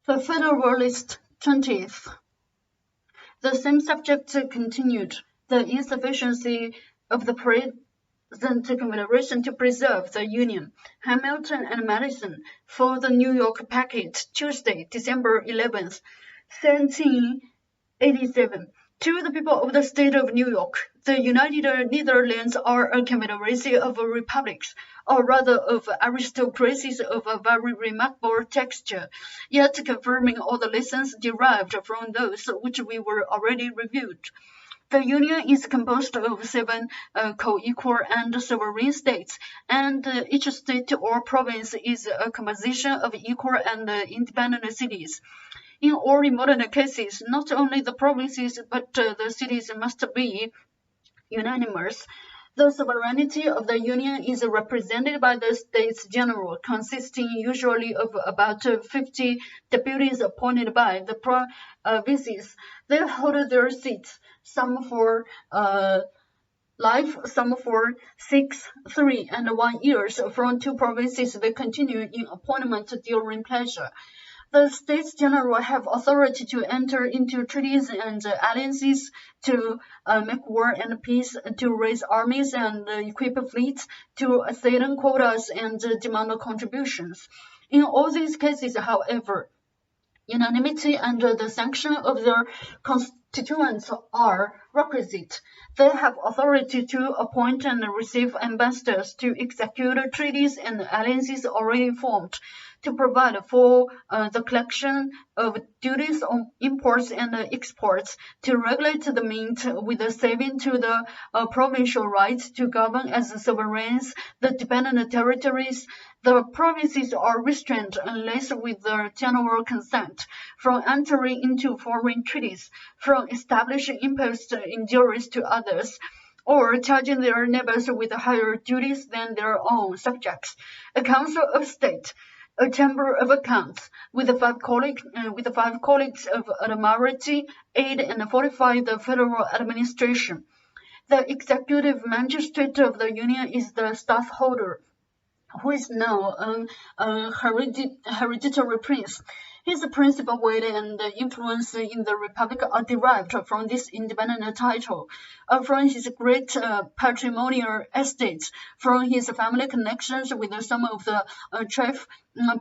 The Federalist 20th. The same subject continued. The insufficiency of the present Confederation to preserve the Union. Hamilton and Madison for the New York packet, Tuesday, December 11th, 1787. To the people of the state of New York, the United Netherlands are a confederacy of republics, or rather of aristocracies of a very remarkable texture, yet confirming all the lessons derived from those which we were already reviewed. The Union is composed of 7 co-equal and sovereign states, and each state or province is a composition of equal and independent cities. In all modern cases, not only the provinces but the cities must be unanimous. The sovereignty of the Union is represented by the States General, consisting usually of about 50 deputies appointed by the provinces. They hold their seats, some for life, some for 6, 3, and 1 years. From 2 provinces, they continue in appointment during pleasure. The States General have authority to enter into treaties and alliances, to make war and peace, to raise armies and equip fleets, to assign quotas and demand contributions. In all these cases, however, unanimity and the sanction of their constituents are requisite. They have authority to appoint and receive ambassadors, to execute treaties and alliances already formed, to provide for the collection of duties on imports and exports, to regulate the mint with a saving to the provincial rights to govern as sovereigns the dependent territories. The provinces are restrained, unless with their general consent, from entering into foreign treaties, from establishing imposed injuries to others, or charging their neighbors with higher duties than their own subjects. A council of state, a chamber of accounts, with 5 colleagues of admiralty, 8 and 45 the federal administration. The executive magistrate of the Union is the stadtholder, who is now an hereditary prince. His principal weight and influence in the republic are derived from this independent title, from his great patrimonial estates, from his family connections with some of the chief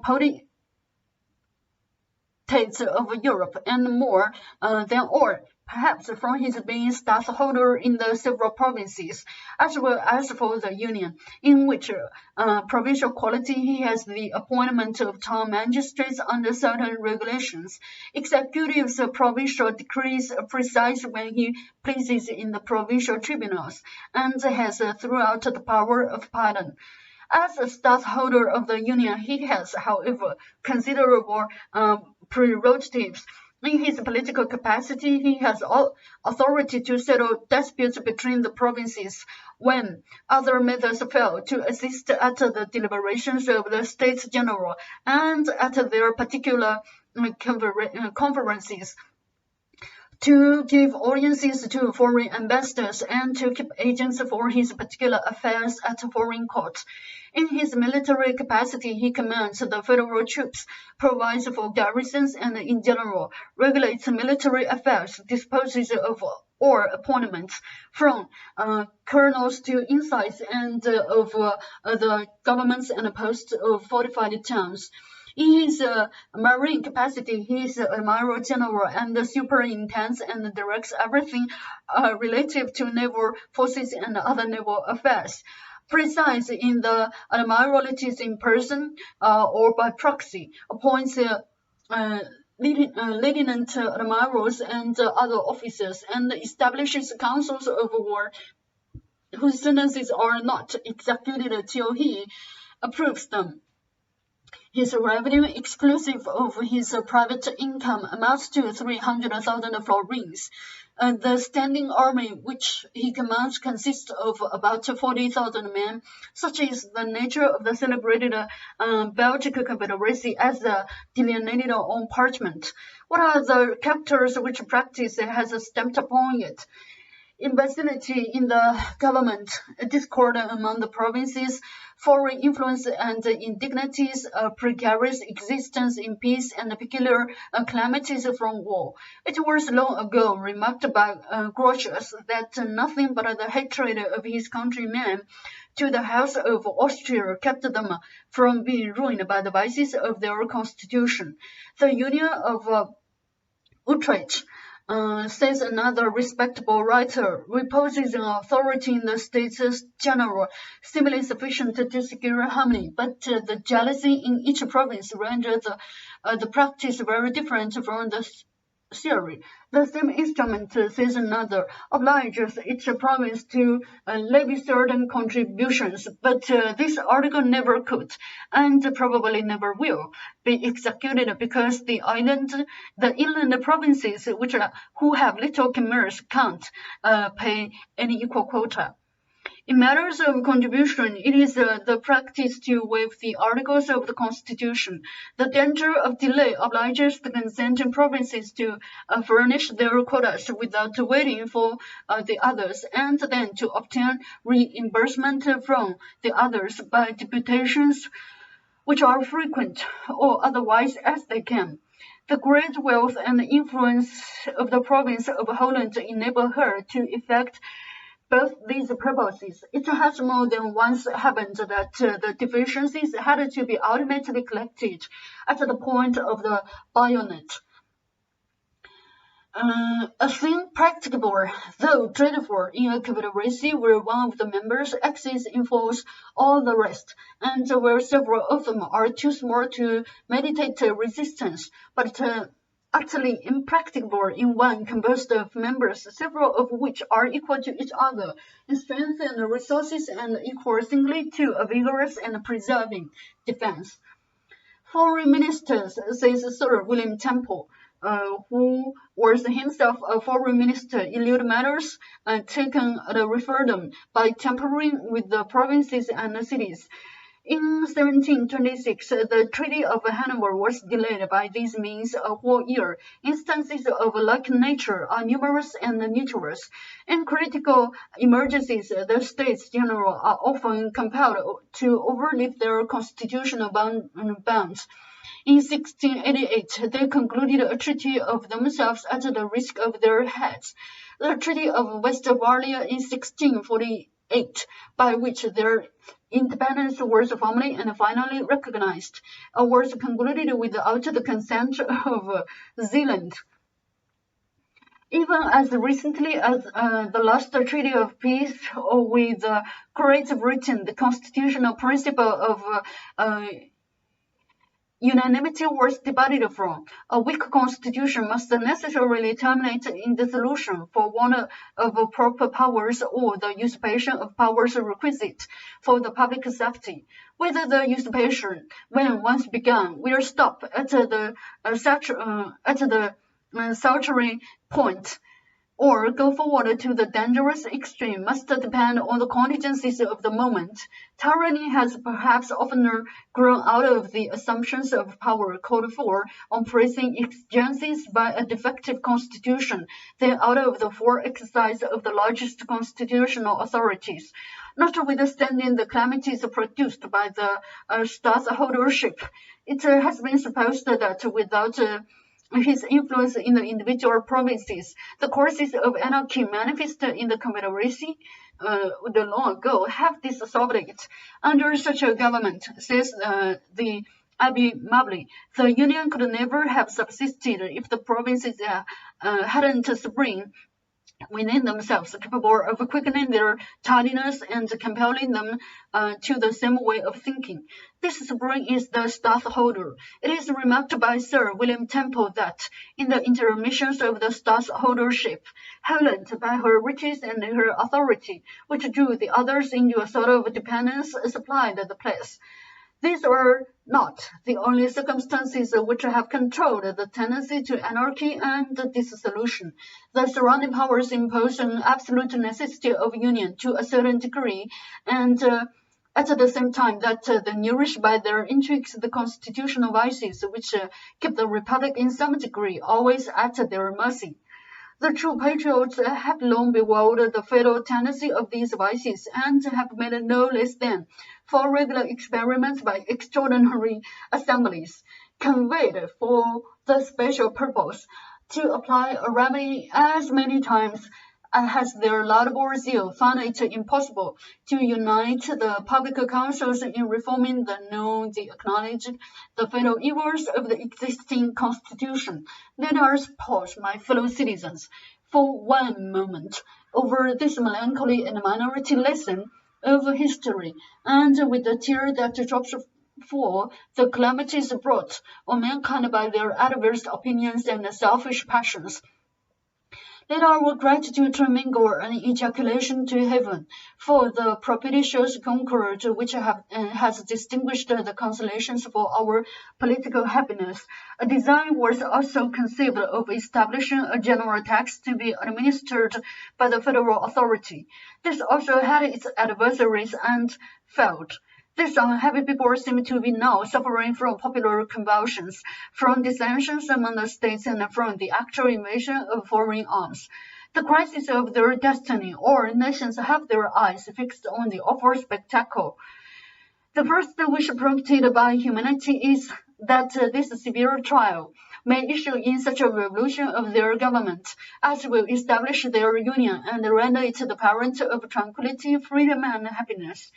potentates of Europe, and more than all, perhaps from his being stadtholder in the several provinces, as well as for the Union, in which provincial quality he has the appointment of town magistrates under certain regulations, executives provincial decrees precise when he pleases in the provincial tribunals, and has throughout the power of pardon. As a stadtholder of the Union, he has, however, considerable prerogatives. In his political capacity, he has authority to settle disputes between the provinces when other methods fail, to assist at the deliberations of the States General and at their particular conferences, to give audiences to foreign ambassadors, and to keep agents for his particular affairs at foreign courts. In his military capacity, he commands the federal troops, provides for garrisons, and in general regulates military affairs, disposes of all appointments, from colonels to insights, and of the governments and posts of fortified towns. In his marine capacity, he is Admiral General and superintends and directs everything relative to naval forces and other naval affairs. Presides in the admiralties in person or by proxy, appoints lieutenant admirals and other officers, and establishes councils of war whose sentences are not executed till he approves them. His revenue, exclusive of his private income, amounts to 300,000 florins. The standing army which he commands consists of about 40,000 men. Such is the nature of the celebrated Belgic Confederacy as delineated on parchment. What are the characters which practice has stamped upon it? Imbecility in the government, discord among the provinces, foreign influence and indignities, precarious existence in peace, and peculiar calamities from war. It was long ago remarked by Grotius that nothing but the hatred of his countrymen to the House of Austria kept them from being ruined by the vices of their constitution. The Union of Utrecht, says another respectable writer, reposes an authority in the States General, seemingly sufficient to secure harmony, but the jealousy in each province renders the practice very different from the theory. The same instrument, says another, obliges each province to levy certain contributions, but this article never could, and probably never will, be executed because the inland provinces, who have little commerce, can't pay any equal quota. In matters of contribution, it is the practice to waive the articles of the Constitution. The danger of delay obliges the consenting provinces to furnish their quotas without waiting for the others, and then to obtain reimbursement from the others by deputations which are frequent or otherwise as they can. The great wealth and influence of the province of Holland enable her to effect both these purposes. It has more than once happened that the deficiencies had to be ultimately collected at the point of the bayonet. A thing practicable, though dreadful, in a confederacy where one of the members exceeds in force all the rest, and where several of them are too small to meditate resistance, but utterly impracticable in one composed of members, several of which are equal to each other in strength and resources, and equal singly to a vigorous and preserving defense. Foreign ministers, says Sir William Temple, who was himself a foreign minister, elude matters taken at a referendum by tampering with the provinces and the cities. In 1726, the Treaty of Hanover was delayed by these means a whole year. Instances of a like nature are numerous and numerous. In critical emergencies, the States General are often compelled to overleap their constitutional bounds. In 1688, they concluded a treaty of themselves at the risk of their heads. The Treaty of Westphalia in 1648, by which their independence was formally and finally recognized, was concluded without the consent of Zealand. Even as recently as the last Treaty of Peace with Great Britain, the constitutional principle of unanimity was departed from. A weak constitution must necessarily terminate in dissolution for want of proper powers or the usurpation of powers requisite for the public safety. Whether the usurpation, when once begun, will stop at the sultry point, or go forward to the dangerous extreme, must depend on the contingencies of the moment. Tyranny has perhaps oftener grown out of the assumptions of power called for on pressing exigencies by a defective constitution than out of the full exercise of the largest constitutional authorities. Notwithstanding the calamities produced by the stadtholdership, it has been supposed that without his influence in the individual provinces, the courses of anarchy manifested in the Confederacy long ago have dissolved it. Under such a government, says the Abbé Mably, the Union could never have subsisted if the provinces hadn't sprung within themselves, capable of quickening their tardiness and compelling them to the same way of thinking. This spring is the stadtholder. It is remarked by Sir William Temple that, in the intermissions of the stadtholdership, Holland, by her riches and her authority, which drew the others into a sort of dependence, supplied the place. These are not the only circumstances which have controlled the tendency to anarchy and dissolution. The surrounding powers impose an absolute necessity of union to a certain degree, and at the same time that they nourish by their intrigues the constitutional vices which keep the republic in some degree always at their mercy. The true patriots have long bewailed the fatal tendency of these vices, and have made no less than 4 regular experiments by extraordinary assemblies, convened for the special purpose, to apply a remedy as many times has their laudable zeal found it impossible to unite the public councils in reforming the known, the acknowledged, the fatal evils of the existing constitution. Let us pause, my fellow citizens, for one moment over this melancholy and minority lesson of history, and with the tear that drops for the calamities brought on mankind by their adverse opinions and selfish passions. Let our gratitude mingle an ejaculation to heaven for the propitious concord which has distinguished the consolations for our political happiness. A design was also conceived of establishing a general tax to be administered by the federal authority. This also had its adversaries and failed. These unhappy people seem to be now suffering from popular convulsions, from dissensions among the states, and from the actual invasion of foreign arms. The crisis of their destiny, all nations have their eyes fixed on the awful spectacle. The first wish prompted by humanity is that this severe trial may issue in such a revolution of their government as will establish their union and render it the parent of tranquility, freedom, and happiness.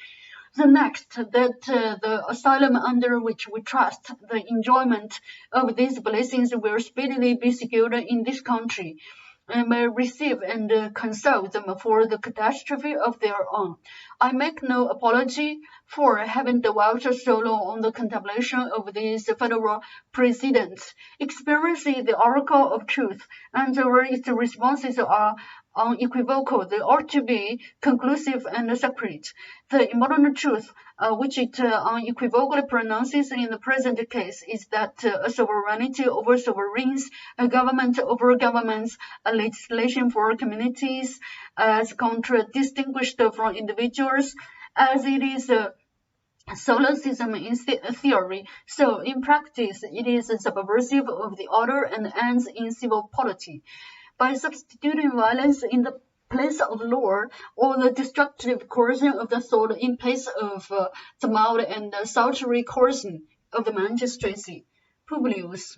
The next, that the asylum under which we trust the enjoyment of these blessings will speedily be secured in this country, and may receive and console them for the catastrophe of their own. I make no apology for having dwelt so long on the contemplation of these federal precedents. Experience is the oracle of truth, and where its responses are unequivocal, they ought to be conclusive and separate. The important truth which it unequivocally pronounces in the present case is that a sovereignty over sovereigns, a government over governments, a legislation for communities, as distinguished from individuals, as it is Solipsism in theory, so in practice it is subversive of the order and ends in civil polity. By substituting violence in the place of law, or the destructive coercion of the soul in place of the mild and sultry coercion of the magistracy. Publius.